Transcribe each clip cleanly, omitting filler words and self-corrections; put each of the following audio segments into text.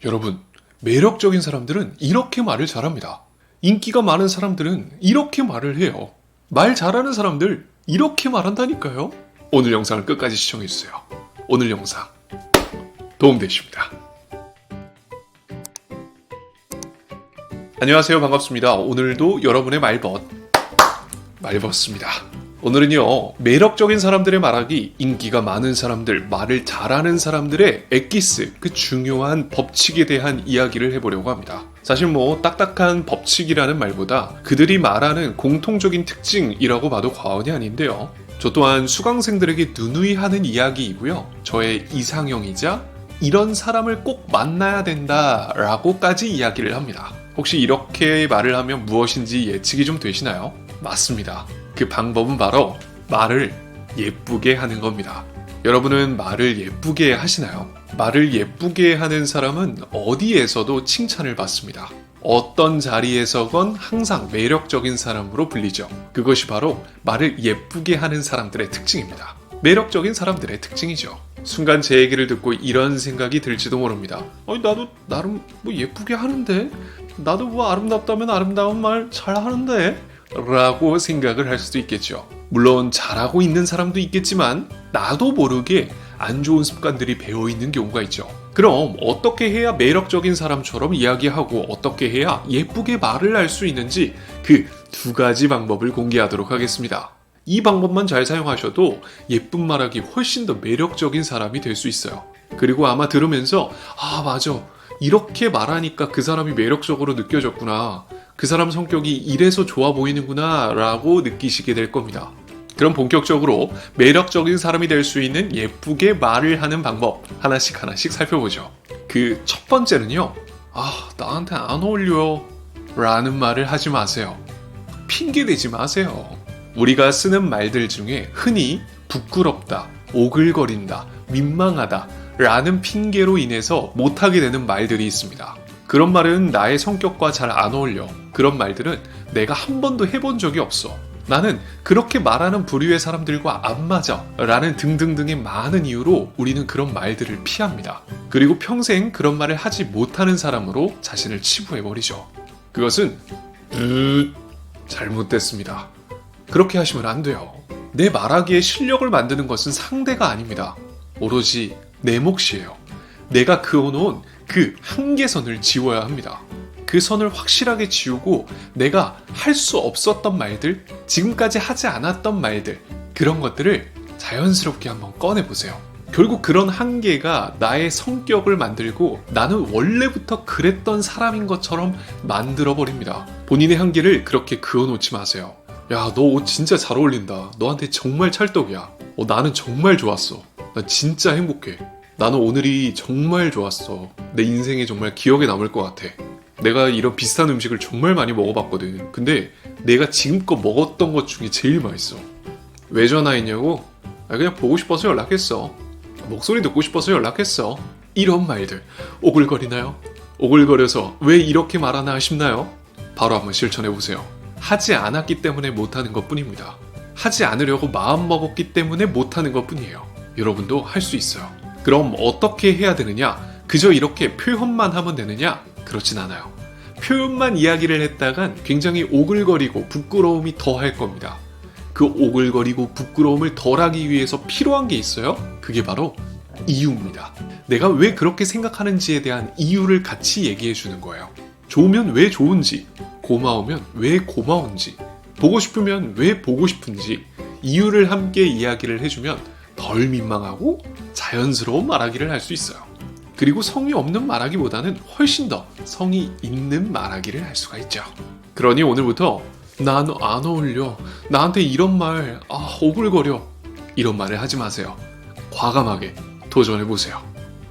여러분, 매력적인 사람들은 이렇게 말을 잘합니다. 인기가 많은 사람들은 이렇게 말을 해요. 말 잘하는 사람들 이렇게 말한다니까요. 오늘 영상을 끝까지 시청해주세요. 오늘 영상 도움되십니다. 안녕하세요. 반갑습니다. 오늘도 여러분의 말벗습니다. 오늘은요, 매력적인 사람들의 말하기, 인기가 많은 사람들, 말을 잘하는 사람들의 엑기스, 그 중요한 법칙에 대한 이야기를 해보려고 합니다. 사실 딱딱한 법칙이라는 말보다 그들이 말하는 공통적인 특징이라고 봐도 과언이 아닌데요. 저 또한 수강생들에게 누누이 하는 이야기이고요. 저의 이상형이자 이런 사람을 꼭 만나야 된다라고까지 이야기를 합니다. 혹시 이렇게 말을 하면 무엇인지 예측이 좀 되시나요? 맞습니다. 그 방법은 바로 말을 예쁘게 하는 겁니다. 여러분은 말을 예쁘게 하시나요? 말을 예쁘게 하는 사람은 어디에서도 칭찬을 받습니다. 어떤 자리에서건 항상 매력적인 사람으로 불리죠. 그것이 바로 말을 예쁘게 하는 사람들의 특징입니다. 매력적인 사람들의 특징이죠. 순간 제 얘기를 듣고 이런 생각이 들지도 모릅니다. 나도 나름 예쁘게 하는데? 나도 아름답다면 아름다운 말 잘 하는데? 라고 생각을 할 수도 있겠죠. 물론 잘하고 있는 사람도 있겠지만 나도 모르게 안 좋은 습관들이 배어있는 경우가 있죠. 그럼 어떻게 해야 매력적인 사람처럼 이야기하고 어떻게 해야 예쁘게 말을 할 수 있는지 그 두 가지 방법을 공개하도록 하겠습니다. 이 방법만 잘 사용하셔도 예쁜 말하기 훨씬 더 매력적인 사람이 될 수 있어요. 그리고 아마 들으면서 맞아, 이렇게 말하니까 그 사람이 매력적으로 느껴졌구나, 그 사람 성격이 이래서 좋아 보이는구나 라고 느끼시게 될 겁니다. 그럼 본격적으로 매력적인 사람이 될 수 있는 예쁘게 말을 하는 방법 하나씩 살펴보죠. 그 첫 번째는요, 나한테 안 어울려 라는 말을 하지 마세요. 핑계 대지 마세요. 우리가 쓰는 말들 중에 흔히 부끄럽다, 오글거린다, 민망하다 라는 핑계로 인해서 못하게 되는 말들이 있습니다. 그런 말은 나의 성격과 잘 안 어울려. 그런 말들은 내가 한 번도 해본 적이 없어. 나는 그렇게 말하는 부류의 사람들과 안 맞아. 라는 등등등의 많은 이유로 우리는 그런 말들을 피합니다. 그리고 평생 그런 말을 하지 못하는 사람으로 자신을 치부해버리죠. 그것은 잘못됐습니다. 그렇게 하시면 안 돼요. 내 말하기에 실력을 만드는 것은 상대가 아닙니다. 오로지 내 몫이에요. 내가 그어놓은 그 한계선을 지워야 합니다. 그 선을 확실하게 지우고 내가 할 수 없었던 말들, 지금까지 하지 않았던 말들, 그런 것들을 자연스럽게 한번 꺼내보세요. 결국 그런 한계가 나의 성격을 만들고 나는 원래부터 그랬던 사람인 것처럼 만들어버립니다. 본인의 한계를 그렇게 그어놓지 마세요. 야, 너 옷 진짜 잘 어울린다. 너한테 정말 찰떡이야. 나는 정말 좋았어. 나 진짜 행복해. 나는 오늘이 정말 좋았어. 내 인생에 정말 기억에 남을 것 같아. 내가 이런 비슷한 음식을 정말 많이 먹어봤거든. 근데 내가 지금껏 먹었던 것 중에 제일 맛있어. 왜 전화했냐고? 그냥 보고 싶어서 연락했어. 목소리 듣고 싶어서 연락했어. 이런 말들 오글거리나요? 오글거려서 왜 이렇게 말하나 싶나요? 바로 한번 실천해보세요. 하지 않았기 때문에 못하는 것 뿐입니다. 하지 않으려고 마음먹었기 때문에 못하는 것 뿐이에요. 여러분도 할 수 있어요. 그럼 어떻게 해야 되느냐? 그저 이렇게 표현만 하면 되느냐? 그렇진 않아요. 표현만 이야기를 했다간 굉장히 오글거리고 부끄러움이 더할 겁니다. 그 오글거리고 부끄러움을 덜하기 위해서 필요한 게 있어요. 그게 바로 이유입니다. 내가 왜 그렇게 생각하는지에 대한 이유를 같이 얘기해 주는 거예요. 좋으면 왜 좋은지, 고마우면 왜 고마운지, 보고 싶으면 왜 보고 싶은지 이유를 함께 이야기를 해주면 덜 민망하고 자연스러운 말하기를 할 수 있어요. 그리고 성의 없는 말하기보다는 훨씬 더 성의 있는 말하기를 할 수가 있죠. 그러니 오늘부터 난 안 어울려, 나한테 이런 말 오글거려, 이런 말을 하지 마세요. 과감하게 도전해보세요.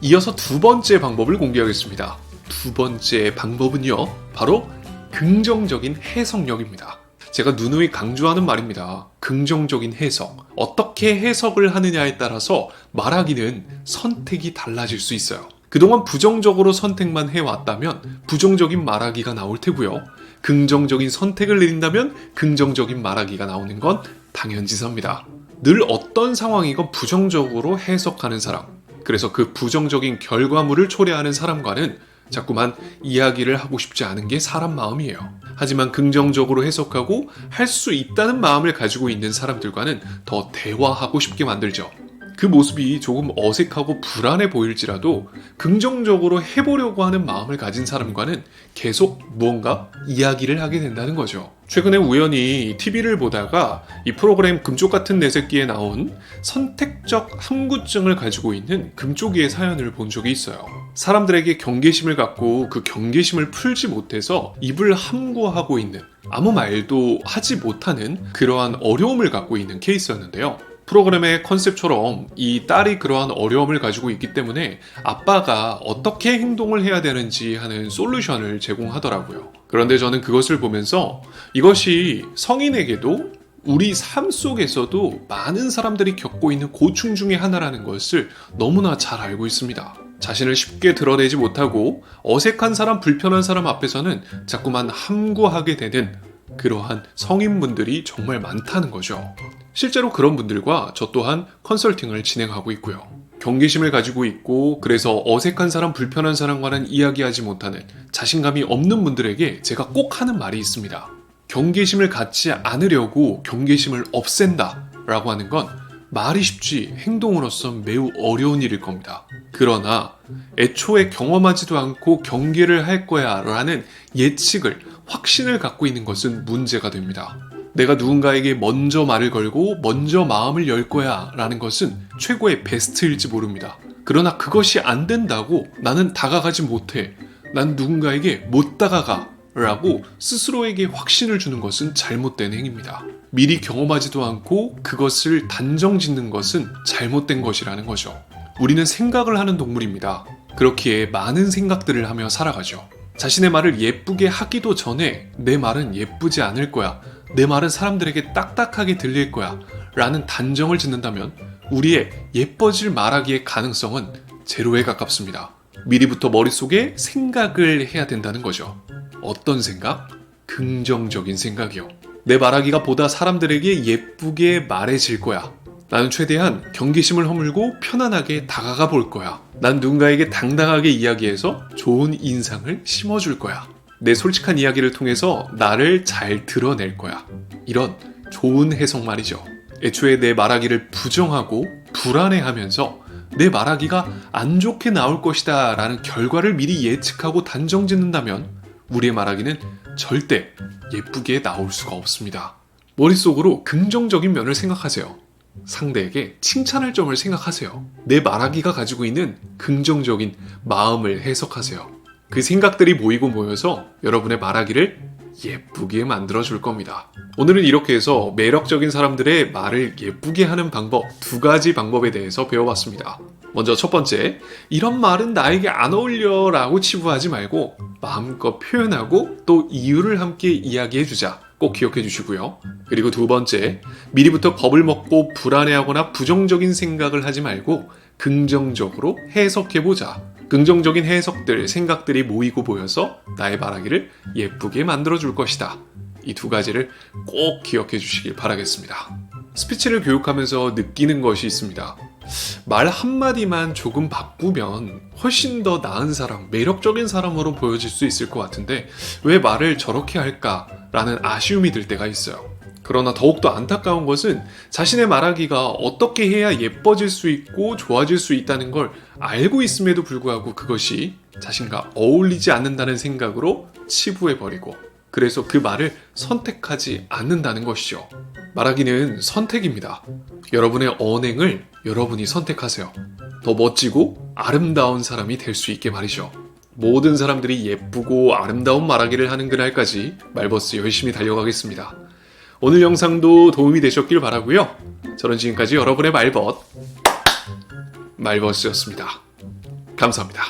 이어서 두 번째 방법을 공개하겠습니다. 두 번째 방법은요, 바로 긍정적인 해석력입니다. 제가 누누이 강조하는 말입니다. 긍정적인 해석. 어떻게 해석을 하느냐에 따라서 말하기는 선택이 달라질 수 있어요. 그동안 부정적으로 선택만 해왔다면 부정적인 말하기가 나올 테고요. 긍정적인 선택을 내린다면 긍정적인 말하기가 나오는 건 당연지사입니다. 늘 어떤 상황이건 부정적으로 해석하는 사람, 그래서 그 부정적인 결과물을 초래하는 사람과는 자꾸만 이야기를 하고 싶지 않은 게 사람 마음이에요. 하지만 긍정적으로 해석하고 할 수 있다는 마음을 가지고 있는 사람들과는 더 대화하고 싶게 만들죠. 그 모습이 조금 어색하고 불안해 보일지라도 긍정적으로 해보려고 하는 마음을 가진 사람과는 계속 무언가 이야기를 하게 된다는 거죠. 최근에 우연히 TV를 보다가 이 프로그램 금쪽 같은 내 새끼에 나온 선택적 함구증을 가지고 있는 금쪽이의 사연을 본 적이 있어요. 사람들에게 경계심을 갖고 그 경계심을 풀지 못해서 입을 함구하고 있는, 아무 말도 하지 못하는 그러한 어려움을 갖고 있는 케이스였는데요. 프로그램의 컨셉처럼 이 딸이 그러한 어려움을 가지고 있기 때문에 아빠가 어떻게 행동을 해야 되는지 하는 솔루션을 제공하더라고요. 그런데 저는 그것을 보면서 이것이 성인에게도 우리 삶 속에서도 많은 사람들이 겪고 있는 고충 중에 하나라는 것을 너무나 잘 알고 있습니다. 자신을 쉽게 드러내지 못하고 어색한 사람, 불편한 사람 앞에서는 자꾸만 함구하게 되는 그러한 성인분들이 정말 많다는 거죠. 실제로 그런 분들과 저 또한 컨설팅을 진행하고 있고요. 경계심을 가지고 있고 그래서 어색한 사람, 불편한 사람과는 이야기하지 못하는 자신감이 없는 분들에게 제가 꼭 하는 말이 있습니다. 경계심을 갖지 않으려고 경계심을 없앤다 라고 하는 건 말이 쉽지 행동으로선 매우 어려운 일일 겁니다. 그러나 애초에 경험하지도 않고 경계를 할 거야 라는 예측을, 확신을 갖고 있는 것은 문제가 됩니다. 내가 누군가에게 먼저 말을 걸고 먼저 마음을 열 거야 라는 것은 최고의 베스트일지 모릅니다. 그러나 그것이 안 된다고 나는 다가가지 못해, 난 누군가에게 못 다가가 라고 스스로에게 확신을 주는 것은 잘못된 행위입니다. 미리 경험하지도 않고 그것을 단정 짓는 것은 잘못된 것이라는 거죠. 우리는 생각을 하는 동물입니다. 그렇기에 많은 생각들을 하며 살아가죠. 자신의 말을 예쁘게 하기도 전에 내 말은 예쁘지 않을 거야, 내 말은 사람들에게 딱딱하게 들릴 거야 라는 단정을 짓는다면 우리의 예뻐질 말하기의 가능성은 제로에 가깝습니다. 미리부터 머릿속에 생각을 해야 된다는 거죠. 어떤 생각? 긍정적인 생각이요. 내 말하기가 보다 사람들에게 예쁘게 말해질 거야. 나는 최대한 경계심을 허물고 편안하게 다가가 볼 거야. 난 누군가에게 당당하게 이야기해서 좋은 인상을 심어줄 거야. 내 솔직한 이야기를 통해서 나를 잘 드러낼 거야. 이런 좋은 해석 말이죠. 애초에 내 말하기를 부정하고 불안해하면서 내 말하기가 안 좋게 나올 것이다 라는 결과를 미리 예측하고 단정 짓는다면 우리의 말하기는 절대 예쁘게 나올 수가 없습니다. 머릿속으로 긍정적인 면을 생각하세요. 상대에게 칭찬할 점을 생각하세요. 내 말하기가 가지고 있는 긍정적인 마음을 해석하세요. 그 생각들이 모이고 모여서 여러분의 말하기를 예쁘게 만들어줄 겁니다. 오늘은 이렇게 해서 매력적인 사람들의 말을 예쁘게 하는 방법, 2가지 방법에 대해서 배워봤습니다. 먼저 첫 번째, 이런 말은 나에게 안 어울려 라고 치부하지 말고 마음껏 표현하고 또 이유를 함께 이야기해주자. 꼭 기억해 주시고요. 그리고 2번째, 미리부터 겁을 먹고 불안해하거나 부정적인 생각을 하지 말고 긍정적으로 해석해보자. 긍정적인 해석들, 생각들이 모이고 모여서 나의 말하기를 예쁘게 만들어줄 것이다. 이 2가지를 꼭 기억해 주시길 바라겠습니다. 스피치를 교육하면서 느끼는 것이 있습니다. 말 한마디만 조금 바꾸면 훨씬 더 나은 사람, 매력적인 사람으로 보여질 수 있을 것 같은데 왜 말을 저렇게 할까라는 아쉬움이 들 때가 있어요. 그러나 더욱더 안타까운 것은 자신의 말하기가 어떻게 해야 예뻐질 수 있고 좋아질 수 있다는 걸 알고 있음에도 불구하고 그것이 자신과 어울리지 않는다는 생각으로 치부해버리고 그래서 그 말을 선택하지 않는다는 것이죠. 말하기는 선택입니다. 여러분의 언행을 여러분이 선택하세요. 더 멋지고 아름다운 사람이 될 수 있게 말이죠. 모든 사람들이 예쁘고 아름다운 말하기를 하는 그날까지 말버스 열심히 달려가겠습니다. 오늘 영상도 도움이 되셨길 바라고요. 저는 지금까지 여러분의 말버스였습니다. 감사합니다.